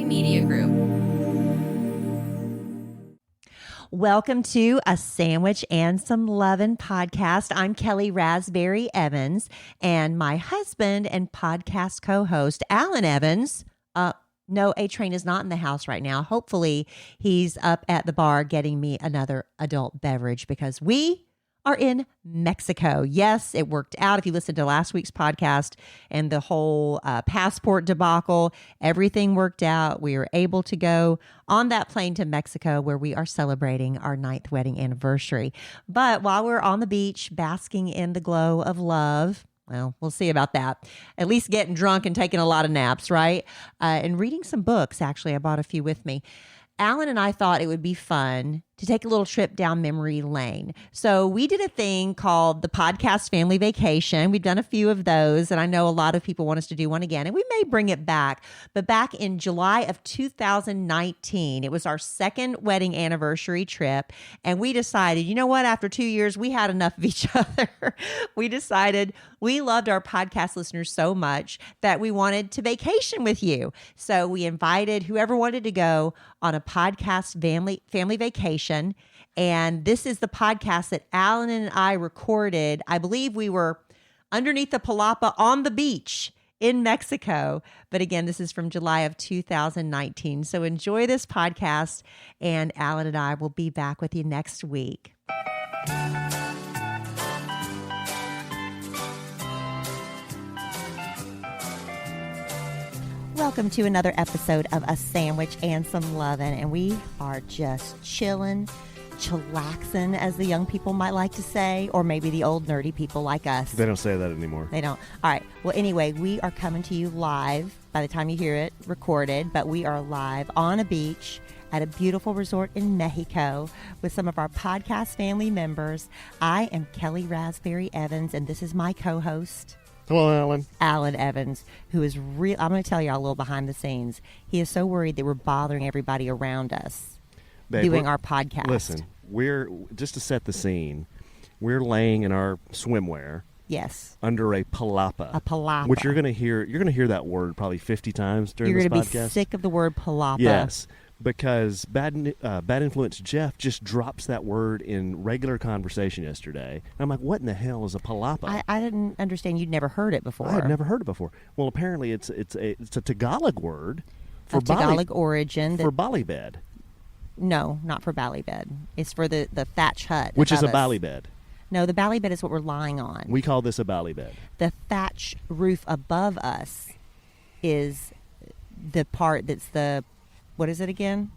Media Group. Welcome to A Sandwich and Some Lovin' podcast. I'm Kellie Raspberry Evans, and my husband and podcast co-host, Alan Evans. No, A-Train is not in the house right now. Hopefully, he's up at the bar getting me another adult beverage because we are in Mexico. Yes, it worked out. If you listened to last week's podcast and the whole passport debacle, everything worked out. We were able to go on that plane to Mexico where we are celebrating our 9th wedding anniversary. But while we're on the beach basking in the glow of love, well, we'll see about that. At least getting drunk and taking a lot of naps, right? And reading some books. Actually, I bought a few with me. Alan and I thought it would be fun to take a little trip down memory lane. So we did a thing called the Podcast Family Vacation. We've done a few of those, and I know a lot of people want us to do one again, and we may bring it back. But back in July of 2019, it was our second wedding anniversary trip, and we decided, you know what? After 2 years, we had enough of each other. We decided we loved our podcast listeners so much that we wanted to vacation with you. So we invited whoever wanted to go on a podcast family vacation. And this is the podcast that Alan and I recorded. I believe we were underneath the Palapa on the beach in Mexico. But again, this is from July of 2019. So enjoy this podcast, and Alan and I will be back with you next week. Welcome to another episode of A Sandwich and Some Lovin', and we are just chilling, chillaxing, as the young people might like to say, or maybe the old nerdy people like us. They don't say that anymore. They don't. All right. Well, anyway, we are coming to you live by the time you hear it recorded, but we are live on a beach at a beautiful resort in Mexico with some of our podcast family members. I am Kellie Raspberry Evans, and this is my co-host, Hello, Alan. Alan Evans, who is real. I'm going to tell you all a little behind the scenes. He is so worried that we're bothering everybody around us doing our podcast. Listen, we're just to set the scene. We're laying in our swimwear. Yes. Under a palapa. A palapa. Which you're going to hear. You're going to hear that word probably 50 times during this podcast. You're going to be sick of the word palapa. Yes. Because Bad Influence Jeff just drops that word in regular conversation yesterday. And I'm like, what in the hell is a palapa? I didn't understand. You'd never heard it before. I had never heard it before. Well, apparently it's a Tagalog word for Tagalog origin. For bally bed. No, not for bally bed. It's for the thatch hut. Which is a bally bed. No, the bally bed is what we're lying on. We call this a bally bed. The thatch roof above us is the part that's the... What is it again?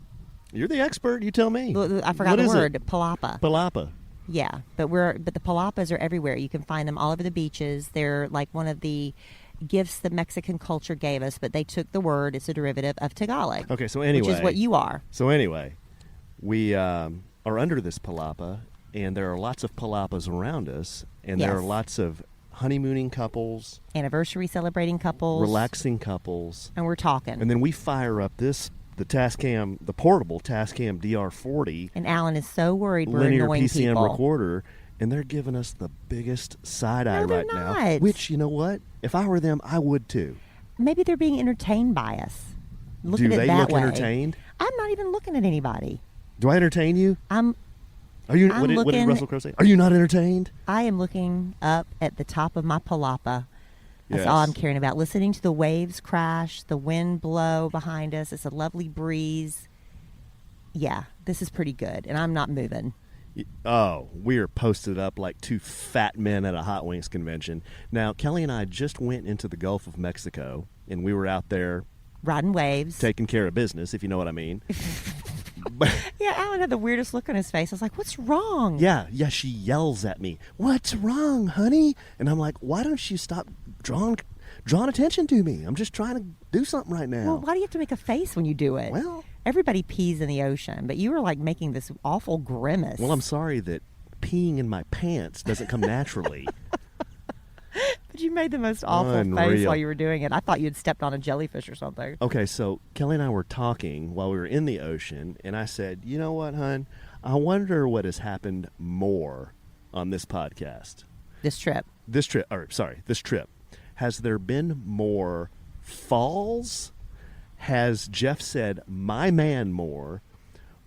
You're the expert. You tell me. I forgot the word. Palapa. Palapa. Yeah, but the palapas are everywhere. You can find them all over the beaches. They're like one of the gifts the Mexican culture gave us, but they took the word. It's a derivative of Tagalog. Okay, so anyway, which is what you are. So anyway, we are under this palapa, and there are lots of palapas around us, and there are lots of honeymooning couples, anniversary celebrating couples, relaxing couples, and we're talking. And then we fire up the portable Tascam DR40, and Alan is so worried we're linear annoying PCM people. recorder, and they're giving us the biggest side eye right not. now. Which, you know what? If I were them, I would too. Maybe they're being entertained by us. Look Do at it they that look way. entertained? I'm not even looking at anybody. Do I entertain you? Are you? What did Russell Crowe say? Are you not entertained? I am looking up at the top of my palapa. That's Yes. all I'm caring about. Listening to the waves crash, the wind blow behind us. It's a lovely breeze. Yeah, this is pretty good, and I'm not moving. Oh, we are posted up like two fat men at a Hot Wings convention. Now, Kellie and I just went into the Gulf of Mexico, and we were out there riding waves, taking care of business, if you know what I mean. Yeah, Alan had the weirdest look on his face. I was like, what's wrong? Yeah, she yells at me, "What's wrong, honey?" And I'm like, why don't you stop drawing attention to me? I'm just trying to do something right now. Well, why do you have to make a face when you do it? Well, everybody pees in the ocean, but you were like making this awful grimace. Well, I'm sorry that peeing in my pants doesn't come naturally. But you made the most awful face while you were doing it. I thought you had stepped on a jellyfish or something. Okay, so Kellie and I were talking while we were in the ocean, and I said, you know what, hon? I wonder what has happened more on this podcast. This trip. This trip. Has there been more falls has Jeff said "my man" more,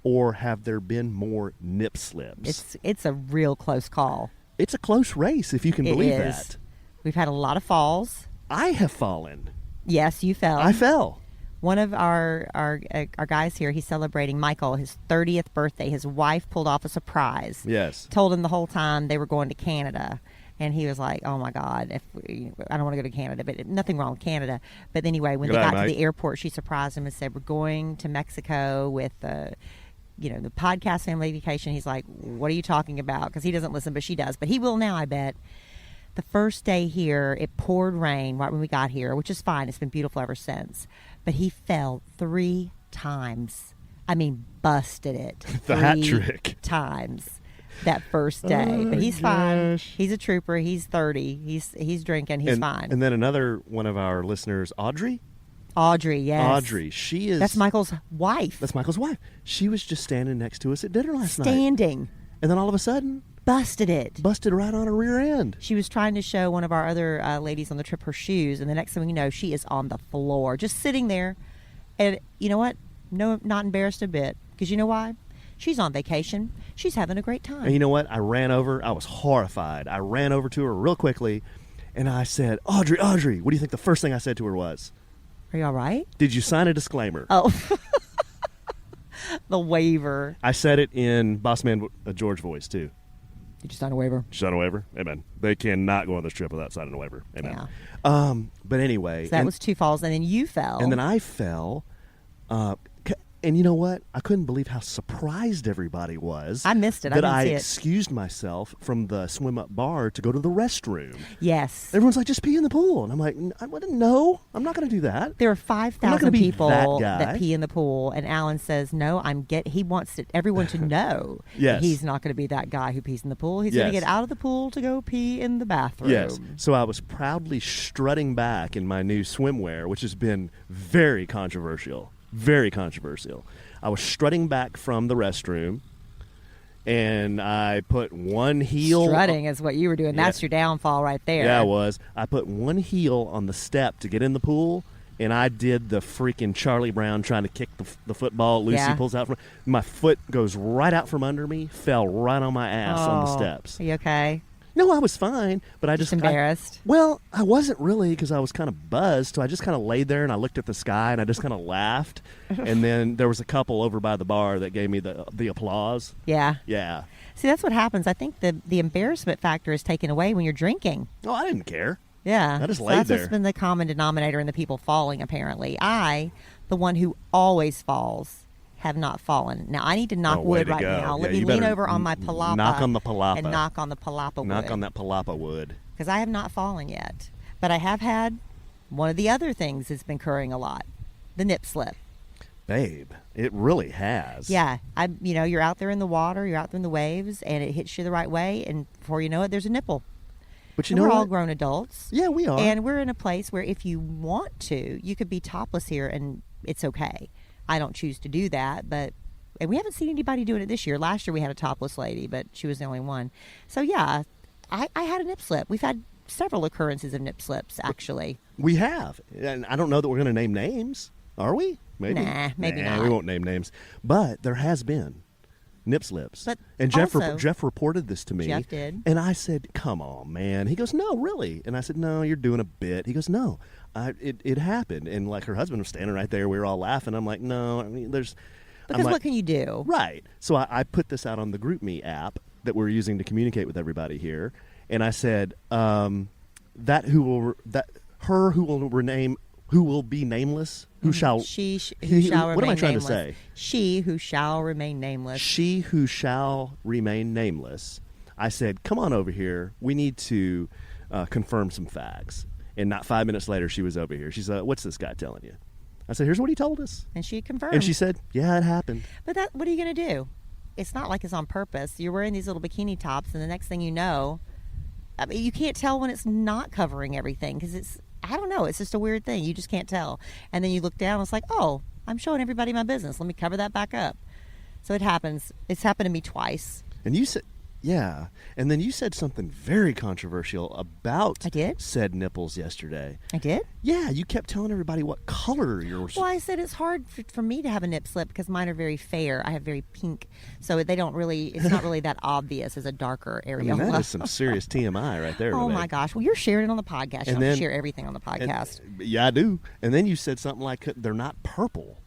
or have there been more nip slips? It's a real close call. It's a close race, if you can believe that. We've had a lot of falls. I have fallen. Yes, you fell. I fell. One of our guys here, he's celebrating Michael, his 30th birthday. His wife pulled off a surprise. Yes. Told him the whole time they were going to Canada. And he was like, oh, my God, I don't want to go to Canada. But nothing wrong with Canada. But anyway, when they got to the airport, she surprised him and said, we're going to Mexico with the podcast family vacation. He's like, what are you talking about? Because he doesn't listen, but she does. But he will now, I bet. The first day here, it poured rain right when we got here, which is fine. It's been beautiful ever since. But he fell 3 times. I mean, busted it. The hat trick. Times that first day. But he's fine. He's a trooper. He's 30. He's drinking. He's fine. And then another one of our listeners, Audrey, yes. Audrey, she is... That's Michael's wife. That's Michael's wife. She was just standing next to us at dinner last night. Standing. And then all of a sudden... Busted it. Busted right on her rear end. She was trying to show one of our other ladies on the trip her shoes, and the next thing you know, she is on the floor, just sitting there. And you know what? No, not embarrassed a bit. Because you know why? She's on vacation. She's having a great time. And you know what? I ran over. I was horrified. I ran over to her real quickly, and I said, Audrey, what do you think the first thing I said to her was? Are you all right? Did you sign a disclaimer? Oh. The waiver. I said it in Bossman George voice, too. Did you sign a waiver? Did you sign a waiver? Amen. They cannot go on this trip without signing a waiver. Amen. Yeah. But anyway. So that was 2 falls, and then you fell. And then I fell. And you know what? I couldn't believe how surprised everybody was. I missed it. That I didn't see excused myself from the swim-up bar to go to the restroom. Yes. Everyone's like, just pee in the pool. And I'm like, no, I'm not going to do that. There are 5,000 people that pee in the pool, and Alan says, no, he wants everyone to know Yes. that he's not going to be that guy who pees in the pool. He's going to get out of the pool to go pee in the bathroom. Yes. So I was proudly strutting back in my new swimwear, which has been very controversial. Very controversial. I was strutting back from the restroom, and I put one heel... Strutting is what you were doing. That's your downfall right there. Yeah, it was. I put one heel on the step to get in the pool, and I did the freaking Charlie Brown trying to kick the football. Lucy pulls out from... My foot goes right out from under me, fell right on my ass on the steps. Are you okay? No, I was fine, but I just embarrassed. I wasn't really, because I was kind of buzzed. So I just kind of laid there and I looked at the sky and I just kind of laughed. And then there was a couple over by the bar that gave me the applause. Yeah. Yeah. See, that's what happens. I think the embarrassment factor is taken away when you're drinking. Oh, I didn't care. Yeah. I just laid that's there. That's been the common denominator in the people falling. Apparently, the one who always falls, have not fallen. Now, I need to knock wood right now. Let me lean over on my palapa. Knock on the palapa. And knock on the palapa wood. Knock on that palapa wood. Because I have not fallen yet. But I have had one of the other things that's been occurring a lot. The nip slip. Babe, it really has. Yeah. You're out there in the water, you're out there in the waves, and it hits you the right way, and before you know it, there's a nipple. But you know we're what? all grown adults. Yeah, we are. And we're in a place where if you want to, you could be topless here, and it's okay. I don't choose to do that, and we haven't seen anybody doing it this year. Last year we had a topless lady, but she was the only one. So yeah, I had a nip slip. We've had several occurrences of nip slips, actually. We have, and I don't know that we're going to name names, are we? Maybe. Nah, maybe not. We won't name names, but there has been nip slips. But and Jeff also, Jeff reported this to me. Jeff did. And I said, come on, man. He goes, no, really? And I said, no, you're doing a bit. He goes, no, it happened. And like her husband was standing right there. We were all laughing. I'm like, no, I mean, Because like, what can you do? Right. So I put this out on the GroupMe app that we're using to communicate with everybody here. And I said, her who will be nameless, who shall... She who shall remain nameless. What am I trying to say? She who shall remain nameless. She who shall remain nameless. I said, come on over here. We need to confirm some facts. And not 5 minutes later, she was over here. She said, what's this guy telling you? I said, here's what he told us. And she confirmed. And she said, yeah, it happened. But what are you going to do? It's not like it's on purpose. You're wearing these little bikini tops, and the next thing you know, I mean, you can't tell when it's not covering everything because I don't know. It's just a weird thing. You just can't tell. And then you look down, and it's like, oh, I'm showing everybody my business. Let me cover that back up. So it happens. It's happened to me twice. And you said, Yeah. And then you said something very controversial about I did? said nipples yesterday. I did? Yeah, you kept telling everybody what color yours. Well, I said it's hard for me to have a nip slip because mine are very fair. I have very pink, so they don't really. It's not really that obvious as a darker area. That is some serious TMI right there. Oh today. my gosh! Well, you're sharing it on the podcast. You And don't then- share everything on the podcast. Yeah, I do. And then you said something like they're not purple.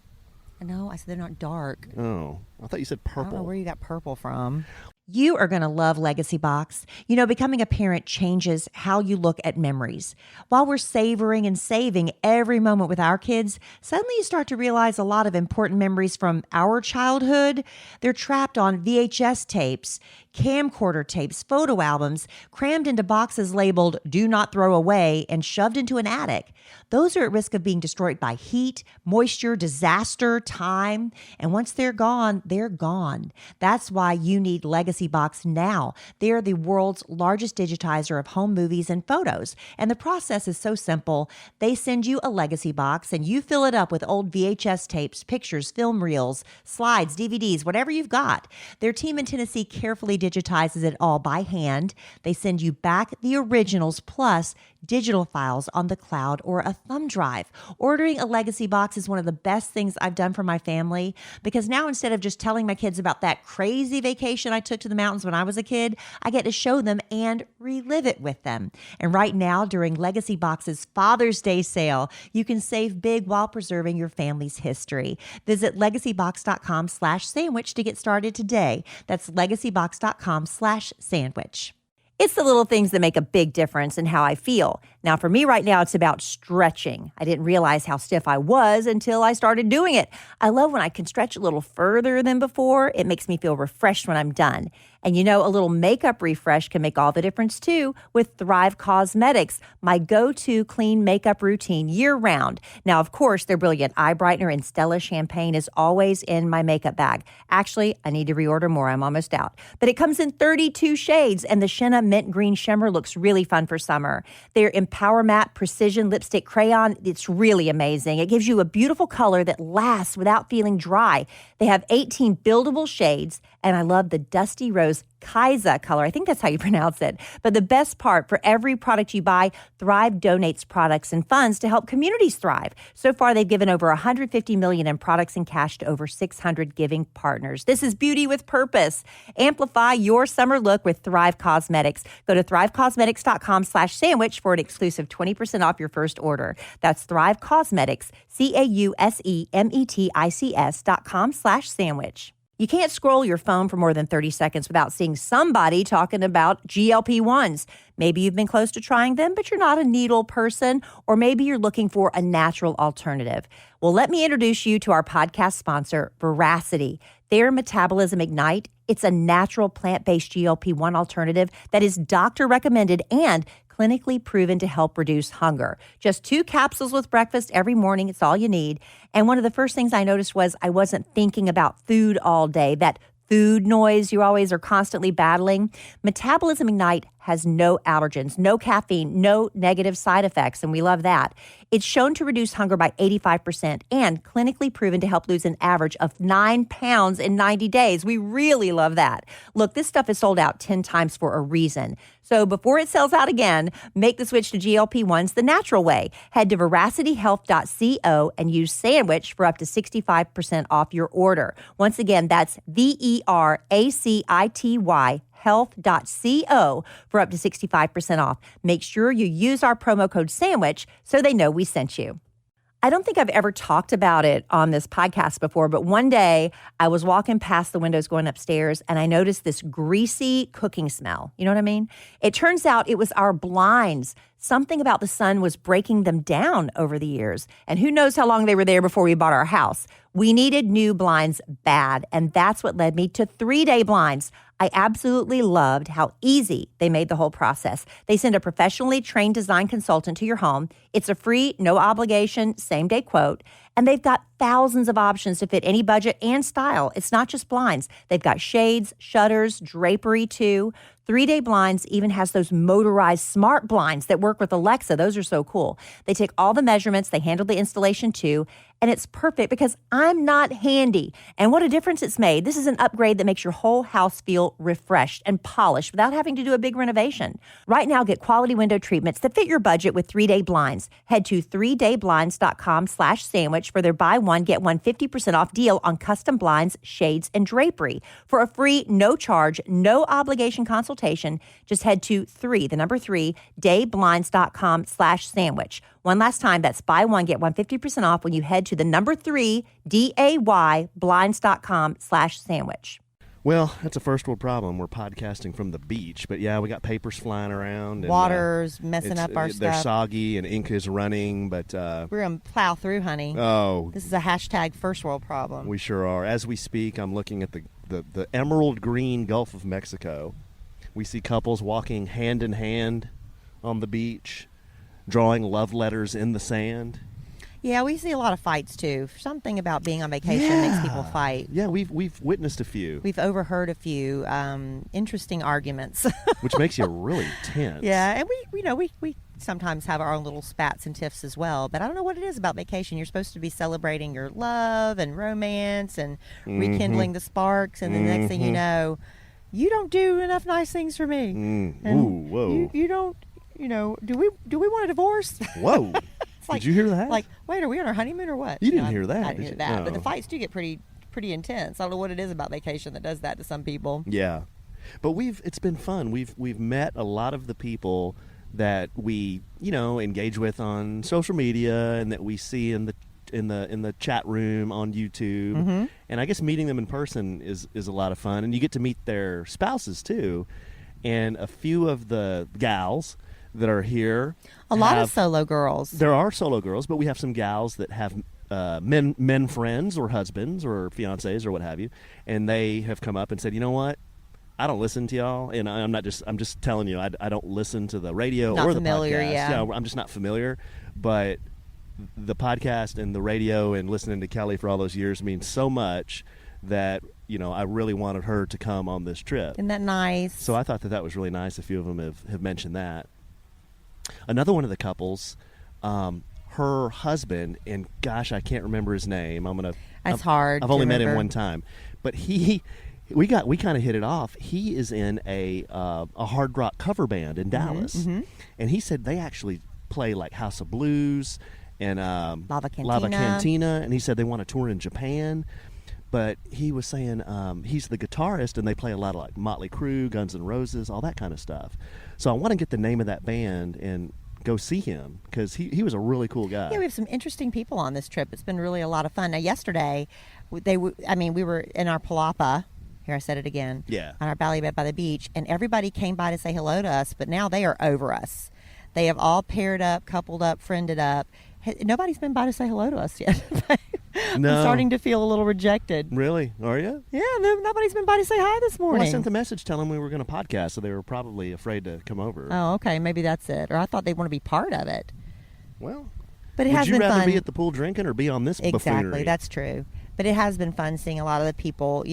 No, I said they're not dark. Oh, I thought you said I don't know purple. where you got purple from. You are going to love Legacy Box. You know, becoming a parent changes how you look at memories. While we're savoring and saving every moment with our kids, suddenly you start to realize a lot of important memories from our childhood. They're trapped on VHS tapes, camcorder tapes, photo albums, crammed into boxes labeled "Do Not Throw Away" and shoved into an attic. Those are at risk of being destroyed by heat, moisture, disaster, time. And once they're gone, they're gone. That's why you need Legacy Box now. They're the world's largest digitizer of home movies and photos. And the process is so simple. They send you a Legacy Box and you fill it up with old VHS tapes, pictures, film reels, slides, DVDs, whatever you've got. Their team in Tennessee carefully digitizes it all by hand. They send you back the originals plus digital files on the cloud or a thumb drive. Ordering a Legacy Box is one of the best things I've done for my family because now instead of just telling my kids about that crazy vacation I took to the mountains when I was a kid, I get to show them and relive it with them. And right now, during Legacy Box's Father's Day sale, you can save big while preserving your family's history. Visit legacybox.com/sandwich to get started today. That's legacybox.com/sandwich. It's the little things that make a big difference in how I feel. Now, for me right now, it's about stretching. I didn't realize how stiff I was until I started doing it. I love when I can stretch a little further than before. It makes me feel refreshed when I'm done. And you know, a little makeup refresh can make all the difference too with Thrive Cosmetics, my go-to clean makeup routine year-round. Now, of course, their brilliant eye brightener and Stella champagne is always in my makeup bag. Actually, I need to reorder more. I'm almost out. But it comes in 32 shades, and the Shenna Mint Green Shimmer looks really fun for summer. Their Empower Matte Precision Lipstick Crayon, it's really amazing. It gives you a beautiful color that lasts without feeling dry. They have 18 buildable shades, and I love the Dusty Rose Kaiza color. I think that's how you pronounce it. But the best part, for every product you buy, Thrive donates products and funds to help communities thrive. So far, they've given over $150 million in products and cash to over 600 giving partners. This is beauty with purpose. Amplify your summer look with Thrive Cosmetics. Go to thrivecosmetics.com/sandwich for an exclusive 20% off your first order. That's Thrive Cosmetics, CAUSEMETICS.com/sandwich. You can't scroll your phone for more than 30 seconds without seeing somebody talking about GLP-1s. Maybe you've been close to trying them, but you're not a needle person, or maybe you're looking for a natural alternative. Well, let me introduce you to our podcast sponsor, Veracity. Their Metabolism Ignite, it's a natural plant-based GLP-1 alternative that is doctor recommended and clinically proven to help reduce hunger. Just 2 capsules with breakfast every morning. It's all you need. And one of the first things I noticed was I wasn't thinking about food all day, that food noise you always are constantly battling. Metabolism Ignite has no allergens, no caffeine, no negative side effects, and we love that. It's shown to reduce hunger by 85% and clinically proven to help lose an average of 9 pounds in 90 days. We really love that. Look, this stuff is sold out 10 times for a reason. So before it sells out again, make the switch to GLP-1s the natural way. Head to veracityhealth.co and use sandwich for up to 65% off your order. Once again, that's VERACITY health.co for up to 65% off. Make sure you use our promo code SANDWICH so they know we sent you. I don't think I've ever talked about it on this podcast before, but one day I was walking past the windows going upstairs and I noticed this greasy cooking smell. You know what I mean? It turns out it was our blinds. Something about the sun was breaking them down over the years. And who knows how long they were there before we bought our house. We needed new blinds bad, and that's what led me to 3-Day Blinds. I absolutely loved how easy they made the whole process. They send a professionally trained design consultant to your home. It's a free, no obligation, same-day quote. And they've got thousands of options to fit any budget and style. It's not just blinds. They've got shades, shutters, drapery too. 3-Day Blinds even has those motorized smart blinds that work with Alexa. Those are so cool. They take all the measurements. They handle the installation too. and it's perfect because I'm not handy. And what a difference it's made. This is an upgrade that makes your whole house feel refreshed and polished without having to do a big renovation. Right now, get quality window treatments that fit your budget with 3-day blinds. Head to 3dayblinds.com/sandwich for their buy one, get one 50% off deal on custom blinds, shades, and drapery. For a free, no charge, no obligation consultation, just head to 3dayblinds.com/sandwich. One last time, that's buy one, get one 50% off when you head to the number 3dayblinds.com/sandwich. Well, that's a first world problem. We're podcasting from the beach, but yeah, we got papers flying around. And, water's messing up our They're stuff. soggy and ink is running, but We're going to plow through, honey. oh, This is a hashtag first world problem. we sure are. As we speak, I'm looking at the emerald green Gulf of Mexico. We see couples walking hand in hand on the beach, drawing love letters in the sand. Yeah, we see a lot of fights too. Something about being on vacation makes people fight. Yeah, we've witnessed a few, We've overheard a few interesting arguments. which makes you really tense. Yeah, and we sometimes have our own little spats and tiffs as well. But I don't know what it is about vacation. You're supposed to be celebrating your love and romance and rekindling the sparks, and the next thing you know, you don't do enough nice things for me. And Ooh, whoa. You don't. Do we want a divorce? Whoa. Like, Did you hear that? Like, wait, are we on our honeymoon or what? You didn't hear that, I didn't did hear you? that. No. But the fights do get pretty intense. I don't know what it is about vacation that does that to some people. Yeah, but it's been fun. We've met a lot of the people that we engage with on social media and that we see in the chat room on YouTube. And I guess meeting them in person is a lot of fun, and you get to meet their spouses too. And a few of the gals that are here, A lot of solo girls. There are solo girls, but we have some gals that have men friends or husbands or fiancés or what have you, and they have come up and said, you know what, I don't listen to y'all, and I'm just telling you, I don't listen to the radio Not or the familiar, podcast. yeah. I'm just not familiar, but the podcast and the radio and listening to Kelly for all those years means so much that I really wanted her to come on this trip. Isn't that nice? So I thought that was really nice. A few of them have mentioned that. Another one of the couples, her husband, and gosh, I can't remember his name. That's hard. I've to only met him remember. one time, but we kind of hit it off. He is in a hard rock cover band in Dallas, and he said they actually play like House of Blues and Lava Cantina, and he said they want to tour in Japan. But he was saying he's the guitarist, and they play a lot of like Motley Crue, Guns N' Roses, all that kind of stuff. So I want to get the name of that band and go see him because he was a really cool guy. Yeah, we have some interesting people on this trip. It's been really a lot of fun. Now, yesterday, we were in our Palapa. Here, I said it again. Yeah. On our valley bed by the beach, and everybody came by to say hello to us, but now they are over us. They have all paired up, coupled up, friended up. Nobody's been by to say hello to us yet. No. I'm starting to feel a little rejected. Really? Are you? Yeah, nobody's been by to say hi this morning. Well, I sent the message telling them we were going to podcast, so they were probably afraid to come over. Oh, okay. Maybe that's it. Or I thought they'd want to be part of it. Well, But it would has you been rather fun. be at the pool drinking or be on this Exactly, buffoonery? that's true. But it has been fun seeing a lot of the people,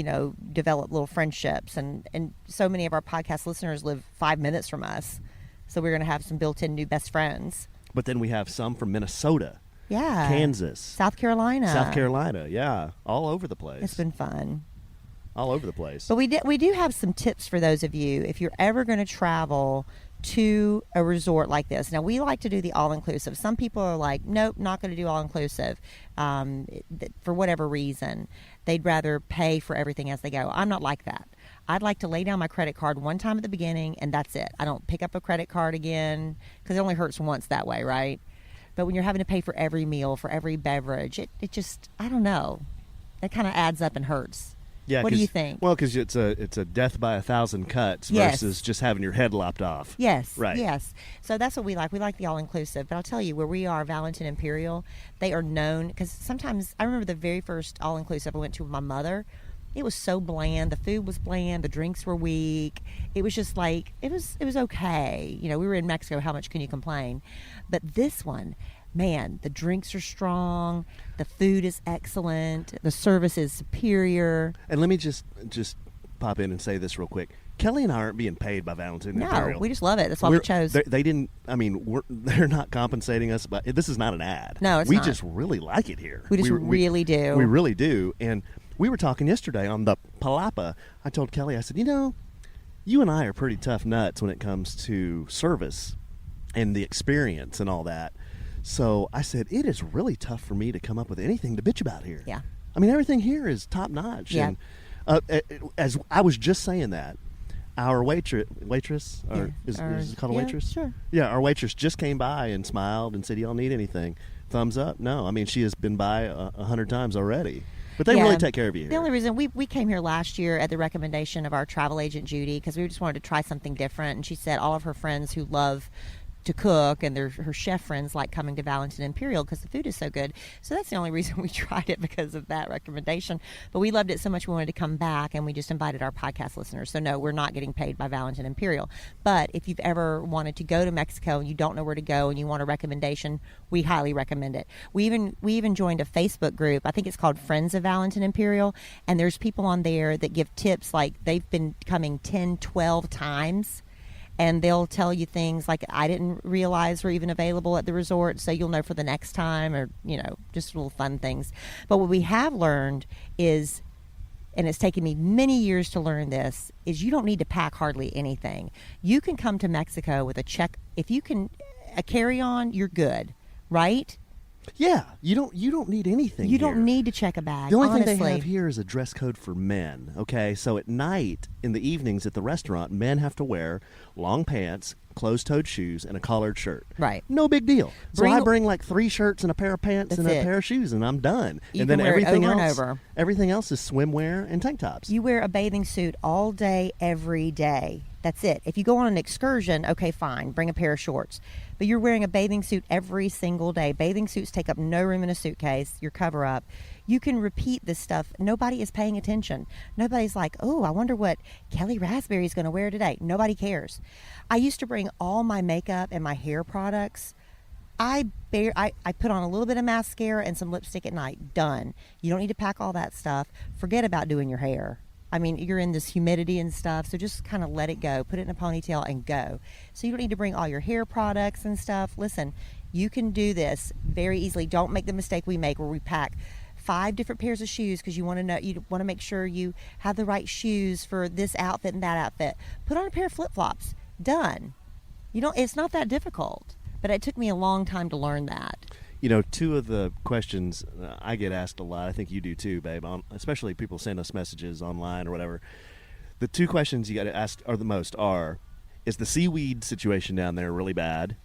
develop little friendships. And so many of our podcast listeners live 5 minutes from us. So we're going to have some built-in new best friends. But then we have some from Minnesota, Yeah. Kansas, South Carolina. yeah, all over the place. It's been fun. all over the place. But we do have some tips for those of you if you're ever going to travel to a resort like this. Now, we like to do the all-inclusive. Some people are like, nope, not going to do all-inclusive for whatever reason. They'd rather pay for everything as they go. I'm not like that. I'd like to lay down my credit card one time at the beginning, and that's it. I don't pick up a credit card again because it only hurts once that way, right? But when you're having to pay for every meal, for every beverage, it just, I don't know. It kind of adds up and hurts. Yeah, what do you think? Well, because it's a death by 1,000 cuts versus just having your head lopped off. Yes. Right. Yes. So that's what we like. We like the all-inclusive. But I'll tell you, where we are, Valentin Imperial, they are known, because sometimes, I remember the very first all-inclusive I went to with my mother. It was so bland. The food was bland. The drinks were weak. It was just like, it was okay. You know, we were in Mexico. How much can you complain? But this one, man, the drinks are strong. The food is excellent. The service is superior. And let me just pop in and say this real quick. Kelly and I aren't being paid by Valentine No, Imperial. we just love it. That's why we chose. They didn't. I mean, they're not compensating us, but this is not an ad. No, it's we not. just really like it here. We just really do. We really do. And we were talking yesterday on the Palapa. I told Kelly, I said, you and I are pretty tough nuts when it comes to service and the experience and all that. So I said, it is really tough for me to come up with anything to bitch about here. Yeah. I mean, everything here is top notch. Yeah. And as I was just saying that, our waitress, or is it called a waitress? Sure. Yeah, our waitress just came by and smiled and said, "Y'all need anything?" Thumbs up. No, I mean, she has been by 100 times already. But they really take care of you here. The only reason we came here last year at the recommendation of our travel agent, Judy, because we just wanted to try something different. And she said all of her friends who love to cook and her chef friends like coming to Valentine Imperial because the food is so good. So that's the only reason we tried it, because of that recommendation. But we loved it so much we wanted to come back, and we just invited our podcast listeners. So no, we're not getting paid by Valentine Imperial. But if you've ever wanted to go to Mexico and you don't know where to go and you want a recommendation, we highly recommend it. We even joined a Facebook group. I think it's called Friends of Valentine Imperial, and there's people on there that give tips like they've been coming 10, 12 times. And they'll tell you things like I didn't realize were even available at the resort, so you'll know for the next time, or, just little fun things. But what we have learned is, and it's taken me many years to learn this, is you don't need to pack hardly anything. You can come to Mexico with a carry-on, you're good, right? Yeah, you don't need anything. You don't need to check a bag. The only honestly. thing they have here is a dress code for men. Okay, so at night, in the evenings at the restaurant, men have to wear long pants, closed-toed shoes, and a collared shirt. Right. No big deal. So Bring- I bring like 3 shirts and a pair of pants and a That's it. pair of shoes, and I'm done. You and can then wear it everything over else, and over. everything else is swimwear and tank tops. You wear a bathing suit all day, every day. That's it. If you go on an excursion, okay, fine, bring a pair of shorts. But you're wearing a bathing suit every single day. Bathing suits take up no room in a suitcase, your cover up. You can repeat this stuff. Nobody is paying attention. Nobody's like, oh, I wonder what Kelly Raspberry is going to wear today. Nobody cares. I used to bring all my makeup and my hair products. I put on a little bit of mascara and some lipstick at night. Done. You don't need to pack all that stuff. Forget about doing your hair. I mean, you're in this humidity and stuff, so just kind of let it go. Put it in a ponytail and go. So you don't need to bring all your hair products and stuff. Listen, you can do this very easily. Don't make the mistake we make where we pack 5 different pairs of shoes because you want to make sure you have the right shoes for this outfit and that outfit. Put on a pair of flip-flops. Done. It's not that difficult, but it took me a long time to learn that. 2 of the questions I get asked a lot, I think you do too, babe, especially people send us messages online or whatever. The 2 questions you got to ask are the most are, is the seaweed situation down there really bad?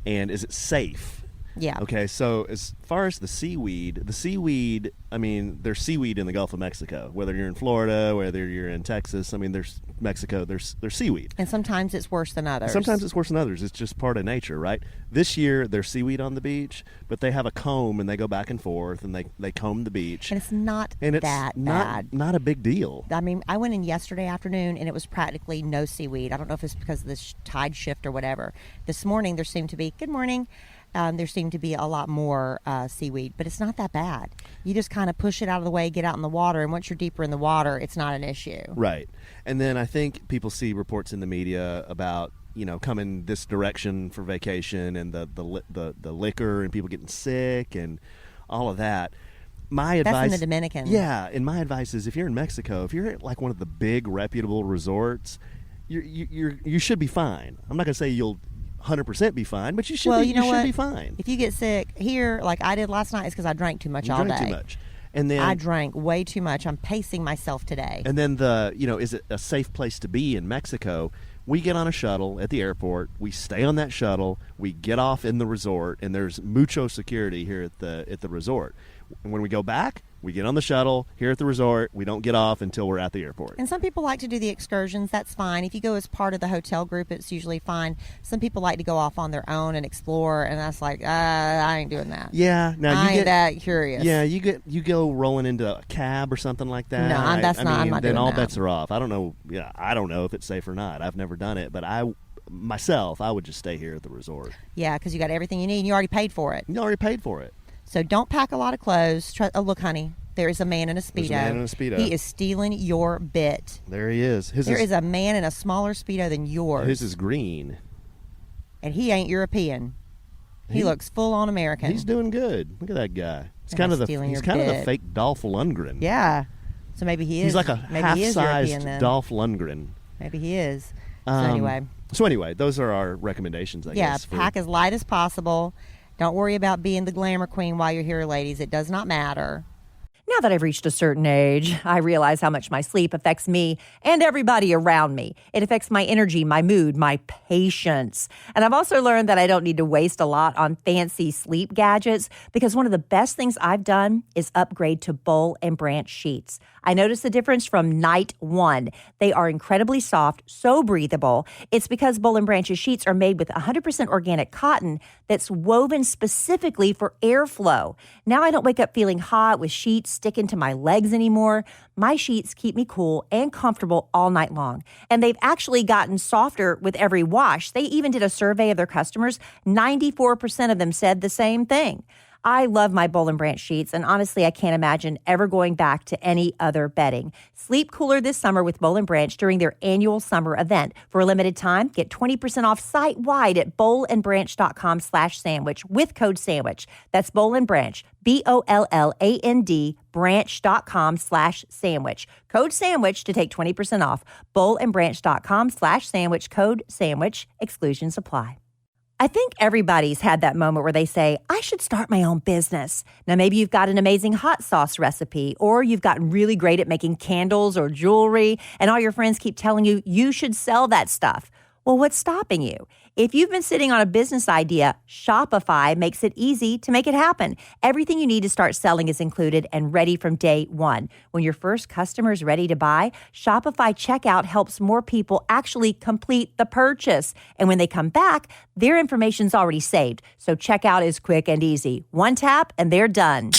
And is it safe? Yeah. Okay, so as far as the seaweed, I mean, there's seaweed in the Gulf of Mexico. Whether you're in Florida, whether you're in Texas, I mean, there's Mexico, there's seaweed. And sometimes it's worse than others. It's just part of nature, right? This year, there's seaweed on the beach, but they have a comb, and they go back and forth, and they comb the beach. And it's not that bad. Not a big deal. I mean, I went in yesterday afternoon, and it was practically no seaweed. I don't know if it's because of this tide shift or whatever. This morning, there seemed to be, good morning, there seemed to be a lot more seaweed, but it's not that bad. You just kind of push it out of the way, get out in the water, and once you're deeper in the water, it's not an issue. Right. And then I think people see reports in the media about, coming this direction for vacation and the liquor and people getting sick and all of that. My advice, that's in the Dominican. Yeah, and my advice is if you're in Mexico, if you're at like one of the big reputable resorts, you should be fine. I'm not going to say you'll 100% be fine, but you should be fine. If you get sick here, like I did last night, it's because I drank too much all day. Too much. And then I drank way too much. I'm pacing myself today. And then is it a safe place to be in Mexico? We get on a shuttle at the airport. We stay on that shuttle. We get off in the resort, and there's mucho security here at the resort. And when we go back, we get on the shuttle here at the resort. We don't get off until we're at the airport. And some people like to do the excursions. That's fine. If you go as part of the hotel group, it's usually fine. Some people like to go off on their own and explore, and that's like, I ain't doing that. Yeah, I ain't that curious. Yeah, you go rolling into a cab or something like that. No, I'm not doing that. Then all bets are off. I don't know. Yeah, I don't know if it's safe or not. I've never done it, but I would just stay here at the resort. Yeah, because you got everything you need, and you already paid for it. You already paid for it. So don't pack a lot of clothes. Oh, look, honey, There is a man in a Speedo. There's a man in a Speedo. He is stealing your bit. There he is. There is a man in a smaller Speedo than yours. His is green. And he ain't European. He looks full on American. He's doing good. Look at that guy. He's kind of the fake Dolph Lundgren. Yeah. So maybe he is. He's like a half-sized Dolph Lundgren. Maybe he is. So anyway, those are our recommendations, I guess. Yeah, pack as light as possible. Don't worry about being the glamour queen while you're here, ladies. It does not matter. Now that I've reached a certain age, I realize how much my sleep affects me and everybody around me. It affects my energy, my mood, my patience. And I've also learned that I don't need to waste a lot on fancy sleep gadgets because one of the best things I've done is upgrade to Boll and Branch sheets. I noticed the difference from night one. They are incredibly soft, so breathable. It's because Boll and Branch's sheets are made with 100% organic cotton that's woven specifically for airflow. Now I don't wake up feeling hot with sheets sticking to my legs anymore. My sheets keep me cool and comfortable all night long. And they've actually gotten softer with every wash. They even did a survey of their customers. 94% of them said the same thing. I love my Boll and Branch sheets, and honestly, I can't imagine ever going back to any other bedding. Sleep cooler this summer with Boll and Branch during their annual summer event. For a limited time, get 20% off site-wide at bollandbranch.com/sandwich with code SANDWICH. That's Boll and Branch, BOLLAND, branch.com/sandwich. Code SANDWICH to take 20% off. bollandbranch.com/sandwich, code SANDWICH. Exclusions apply. I think everybody's had that moment where they say, I should start my own business. Now, maybe you've got an amazing hot sauce recipe, or you've gotten really great at making candles or jewelry, and all your friends keep telling you you should sell that stuff. Well, what's stopping you? If you've been sitting on a business idea, Shopify makes it easy to make it happen. Everything you need to start selling is included and ready from day one. When your first customer is ready to buy, Shopify checkout helps more people actually complete the purchase. And when they come back, their information's already saved. So checkout is quick and easy. One tap and they're done.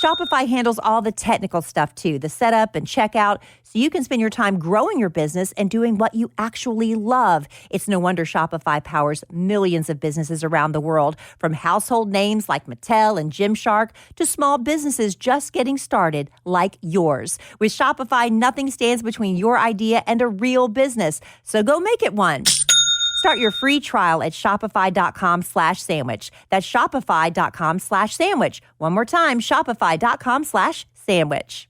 Shopify handles all the technical stuff too, the setup and checkout, so you can spend your time growing your business and doing what you actually love. It's no wonder Shopify powers millions of businesses around the world, from household names like Mattel and Gymshark to small businesses just getting started like yours. With Shopify, nothing stands between your idea and a real business, so go make it one. Start your free trial at shopify.com/sandwich. That's shopify.com/sandwich. One more time, shopify.com/sandwich.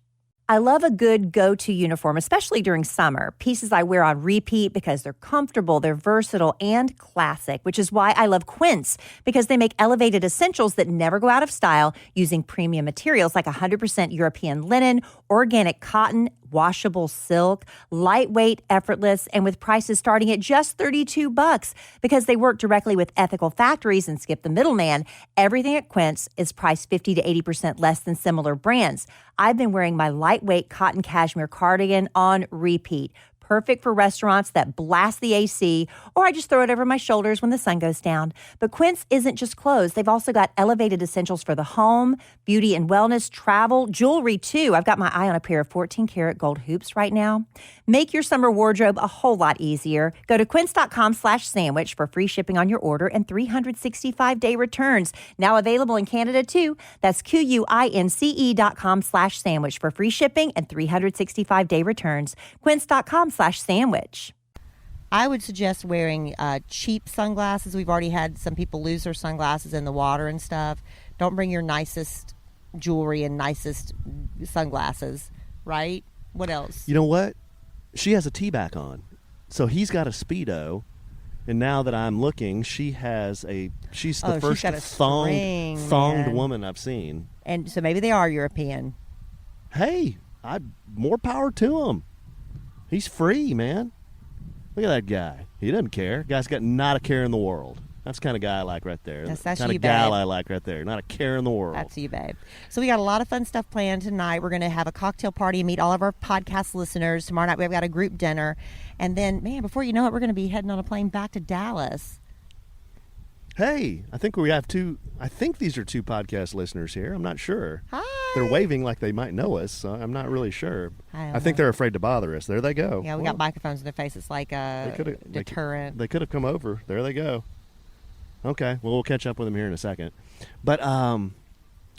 I love a good go-to uniform, especially during summer. Pieces I wear on repeat because they're comfortable, they're versatile, and classic, which is why I love Quince, because they make elevated essentials that never go out of style using premium materials like 100% European linen, organic cotton, washable silk, lightweight, effortless, and with prices starting at just $32. Because they work directly with ethical factories and skip the middleman, everything at Quince is priced 50 to 80% less than similar brands. I've been wearing my lightweight cotton cashmere cardigan on repeat. Perfect for restaurants that blast the AC, or I just throw it over my shoulders when the sun goes down. But Quince isn't just clothes. They've also got elevated essentials for the home, beauty and wellness, travel, jewelry too. I've got my eye on a pair of 14-karat gold hoops right now. Make your summer wardrobe a whole lot easier. Go to quince.com/sandwich for free shipping on your order and 365-day returns. Now available in Canada too. That's QUINCE.com/sandwich for free shipping and 365-day returns. Quince.com/sandwich. I would suggest wearing cheap sunglasses. We've already had some people lose their sunglasses in the water and stuff. Don't bring your nicest jewelry and nicest sunglasses, right? What else? You know what? She has a T-back on. So he's got a Speedo. And now that I'm looking, she's the first thonged woman I've seen. And so maybe they are European. Hey, more power to him. He's free, man. Look at that guy. He doesn't care. Guy's got not a care in the world. That's the kind of guy I like right there. That's kind of gal I like right there. Not a care in the world. That's you, babe. So we got a lot of fun stuff planned tonight. We're going to have a cocktail party and meet all of our podcast listeners. Tomorrow night we've got a group dinner. And then, man, before you know it, we're going to be heading on a plane back to Dallas. Hey, I think these are two podcast listeners here. I'm not sure. Hi. They're waving like they might know us, so I'm not really sure. I think know. they're afraid to bother us. There they go. Yeah, we got microphones in their faces like a deterrent. They could have come over. There they go. Okay, well, we'll catch up with them here in a second. But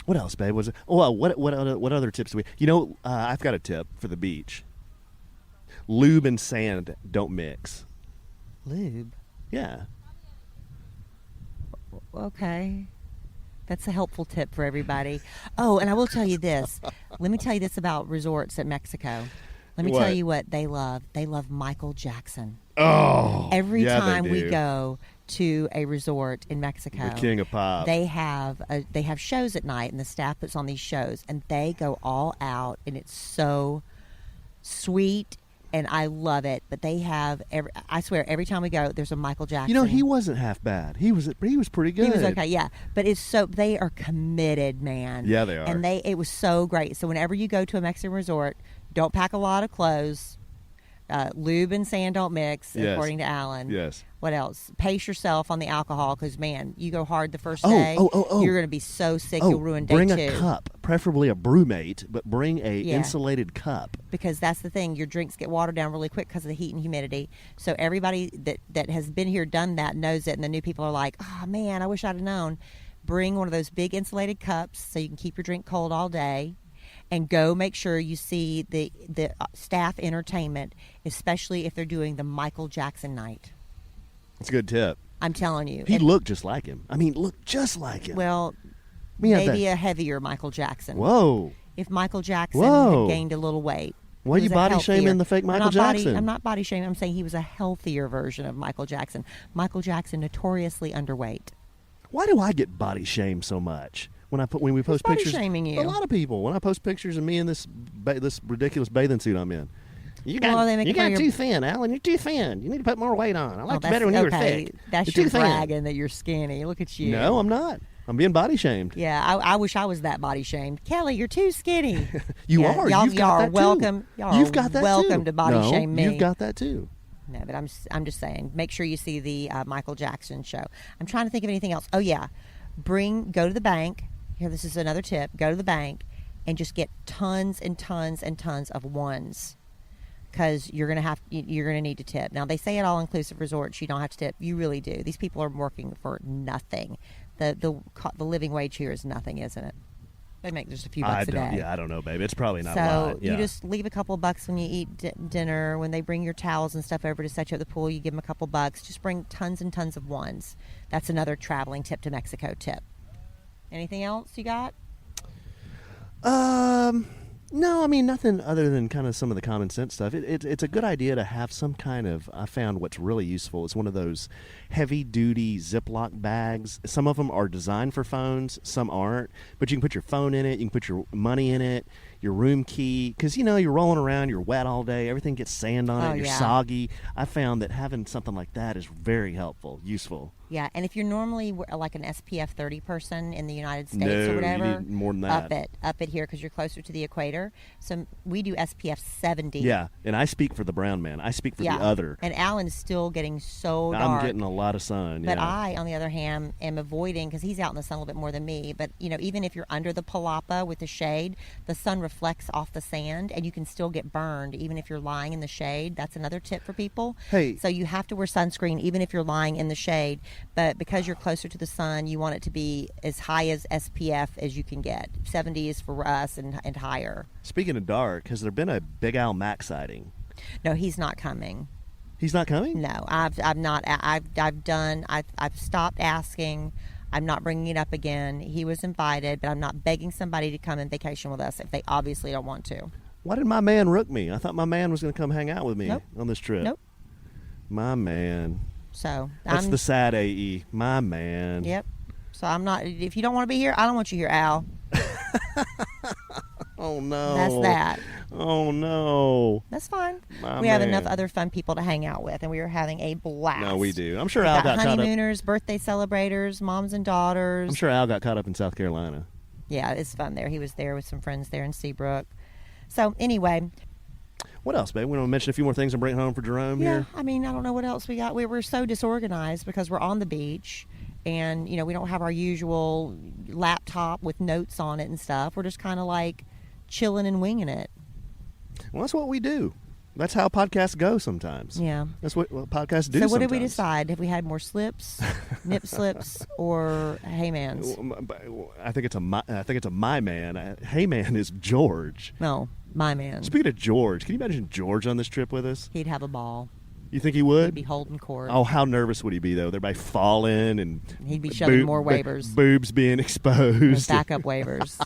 What else, babe? Was it? Oh, well, what other tips do we? You know, I've got a tip for the beach. Lube and sand don't mix. Lube. Yeah. Okay. That's a helpful tip for everybody. Oh, and I will tell you this. Let me tell you this about resorts at Mexico. Let me tell you what they love. They love Michael Jackson. Oh. Every yeah, time they we do. go to a resort in Mexico, The king of pop. they have shows at night, and the staff puts on these shows, and they go all out, and it's so sweet. And I love it, but they have I swear every time we go, there's a Michael Jackson. You know, he wasn't half bad. He was pretty good. He was okay, yeah. But it's so they are committed, man. Yeah, they are. And it was so great. So whenever you go to a Mexican resort, don't pack a lot of clothes. Lube and sand don't mix, Yes. according to Allen. Yes. What else? Pace yourself on the alcohol because, man, you go hard the first Oh, day. oh. You're going to be so sick Oh, you'll ruin day bring two. a cup, preferably a brewmate, but bring a Yeah. insulated cup. Because that's the thing. Your drinks get watered down really quick because of the heat and humidity. So everybody that has been here, done that, knows it. And the new people are like, oh, man, I wish I'd have known. Bring one of those big insulated cups so you can keep your drink cold all day. And go make sure you see the staff entertainment, especially if they're doing the Michael Jackson night. That's a good tip. I'm telling you. He And- looked just like him. I mean, looked just like him. Well, Me have maybe that- a heavier Michael Jackson. Whoa. If Michael Jackson Whoa. had gained a little weight. Why he you was a body healthier- shaming the fake Michael Jackson? I'm not body shaming. I'm saying he was a healthier version of Michael Jackson. Michael Jackson, notoriously underweight. Why do I get body shamed so much when we post body pictures? shaming you? A lot of people. When I post pictures of me in this ridiculous bathing suit I'm in. You got, Well, they make you it for got your- too thin, Alan. You're too thin. You need to put more weight on. I liked you that's better when you were okay. thick. That's you're your too thin. bragging that you're skinny. Look at you. No, I'm not. I'm being body shamed. Yeah, I wish I was that body shamed. Kelly, you're too skinny. You Yeah, are. Y'all, You've got y'all that are too. welcome. Y'all You've are got that welcome too. to body No, shame me. You've got that too. No, but I'm just saying. Make sure you see the Michael Jackson show. I'm trying to think of anything else. Oh yeah, go to the bank. Here, this is another tip. Go to the bank and just get tons and tons and tons of ones. Because you're gonna need to tip. Now they say at all inclusive resorts you don't have to tip. You really do. These people are working for nothing. The living wage here is nothing, isn't it? They make just a few bucks a day. Yeah, I don't know, babe. It's probably not a So lot. Yeah. you just leave a couple bucks when you eat dinner. When they bring your towels and stuff over to set you up the pool, you give them a couple bucks. Just bring tons and tons of ones. That's another traveling tip to Mexico tip. Anything else you got? No, I mean nothing other than kind of some of the common sense stuff. It's a good idea to have some kind of. I found what's really useful is one of those heavy duty Ziploc bags. Some of them are designed for phones, some aren't. But you can put your phone in it. You can put your money in it. Your room key, because you're rolling around, you're wet all day, everything gets sand on it, you're yeah. soggy. I found that having something like that is very helpful, useful. Yeah, and if you're normally like an SPF 30 person in the United States No, or you whatever, need more than that. Up it here because you're closer to the equator. So we do SPF 70. Yeah, and I speak for the brown man. I speak for the other. And Alan's still getting so I'm dark. getting a lot of sun. But yeah. I, on the other hand, am avoiding because he's out in the sun a little bit more than me. But even if you're under the palapa with the shade, the sun reflects off the sand, and you can still get burned even if you're lying in the shade. That's another tip for people. Hey. So you have to wear sunscreen even if you're lying in the shade. But because you're closer to the sun, you want it to be as high as SPF as you can get. 70 is for us and higher. Speaking of dark, has there been a Big Al Mac sighting? No, he's not coming. He's not coming? No, I've stopped asking. I'm not bringing it up again. He was invited, but I'm not begging somebody to come and vacation with us if they obviously don't want to. Why did my man rook me? I thought my man was going to come hang out with me Nope. on this trip. Nope. My man. So That's the sad AE. My man. Yep. So I'm not. If you don't want to be here, I don't want you here, Al. Oh, no. That's that. Oh, no. That's fine. My We have man. enough other fun people to hang out with, and we are having a blast. No, we do. I'm sure We've Al got got caught up. honeymooners, birthday celebrators, moms and daughters. I'm sure Al got caught up in South Carolina. Yeah, it's fun there. He was there with some friends there in Seabrook. So anyway, What else, babe? We want to mention a few more things and bring it home for Jerome yeah, here. I mean, I don't know what else we got. We're so disorganized because we're on the beach, and we don't have our usual laptop with notes on it and stuff. We're just kind of like chilling and winging it. Well, that's what we do. That's how podcasts go sometimes. Yeah. That's what podcasts do. So what did we sometimes. decide? Have we had more slips, nip slips, or hey mans? I think it's a my man. Hey man is George. No, my man. Speaking of George, can you imagine George on this trip with us? He'd have a ball. You think he would? He'd be holding court. Oh, how nervous would he be though? Everybody falling and He'd be shoving more waivers. Boobs being exposed. Backup waivers.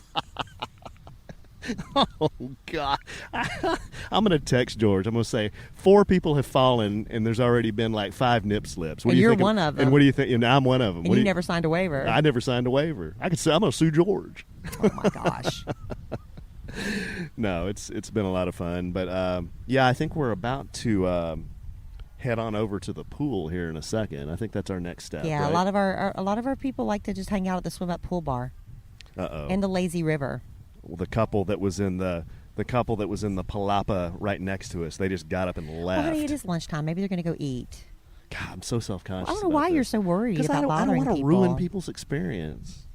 Oh God! I'm gonna text George. I'm gonna say 4 people have fallen, and there's already been like 5 nip slips. What And do you you're think one of them. And what do you think? And I'm one of them. And you never signed a waiver. I never signed a waiver. I could say I'm gonna sue George. Oh my gosh. No, it's been a lot of fun, but yeah, I think we're about to head on over to the pool here in a second. I think that's our next step. Yeah, right? a lot of our people like to just hang out at the swim up pool bar Uh-oh. and the lazy river. Well, the couple that was in the Palapa right next to us, they just got up and left. Well, honey, it is lunchtime. Maybe they're going to go eat. God, I'm so self-conscious. I don't know why you're so worried about bothering I don't want to people. ruin people's experience.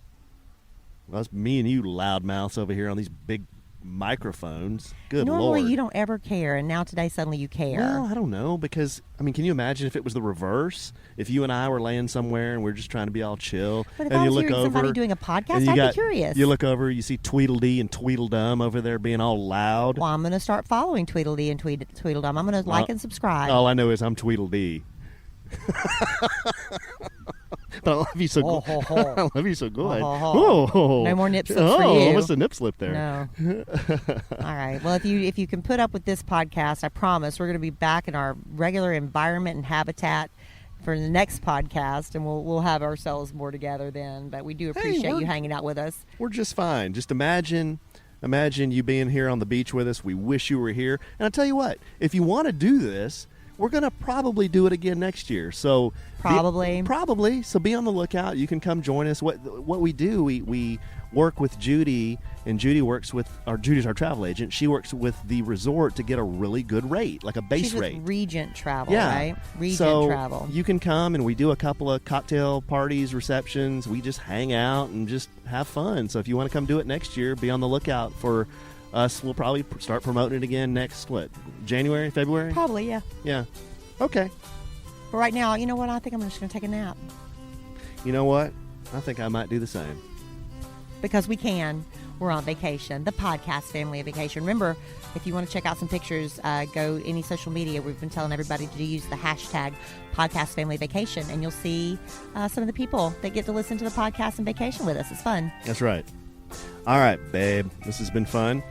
Well, it's me and you loudmouths over here on these big microphones. Good Normally Lord. you don't ever care, and now today suddenly you care. Well, I don't know, because, I mean, can you imagine if it was the reverse? If you and I were laying somewhere and we're just trying to be all chill, But if and I you was look hearing over, somebody doing a podcast, and you I'd be curious. You look over, you see Tweedledee and Tweedledum over there being all loud. Well, I'm going to start following Tweedledee and Tweedledum. I'm going to like and subscribe. All I know is I'm Tweedledee. But I love you so good. I love you so good. Oh. No more nip slips for you. What's the nip slip there? No. All right. Well, if you can put up with this podcast, I promise we're going to be back in our regular environment and habitat for the next podcast, and we'll have ourselves more together then. But we do appreciate you hanging out with us. We're just fine. Just imagine you being here on the beach with us. We wish you were here. And I'll tell you what, if you want to do this, we're going to probably do it again next year. So Probably. So be on the lookout. You can come join us. What we do, we work with Judy, and Judy's our travel agent. She works with the resort to get a really good rate, like a base She's with rate. Regent Travel, Yeah. right? Regent so Travel. You can come, and we do a couple of cocktail parties, receptions. We just hang out and just have fun. So if you want to come do it next year, be on the lookout for us. We'll probably start promoting it again next, January, February? Probably, yeah. Yeah. Okay. But right now, you know what? I think I'm just going to take a nap. You know what? I think I might do the same. Because we can. We're on vacation. The podcast family vacation. Remember, if you want to check out some pictures, go any social media. We've been telling everybody to use the hashtag podcast family vacation, and you'll see some of the people that get to listen to the podcast and vacation with us. It's fun. That's right. All right, babe. This has been fun.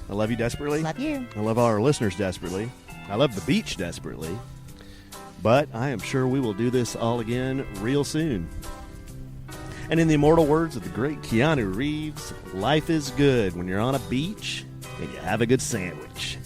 I love you desperately. Love you. I love all our listeners desperately. I love the beach desperately. But I am sure we will do this all again real soon. And in the immortal words of the great Keanu Reeves, life is good when you're on a beach and you have a good sandwich.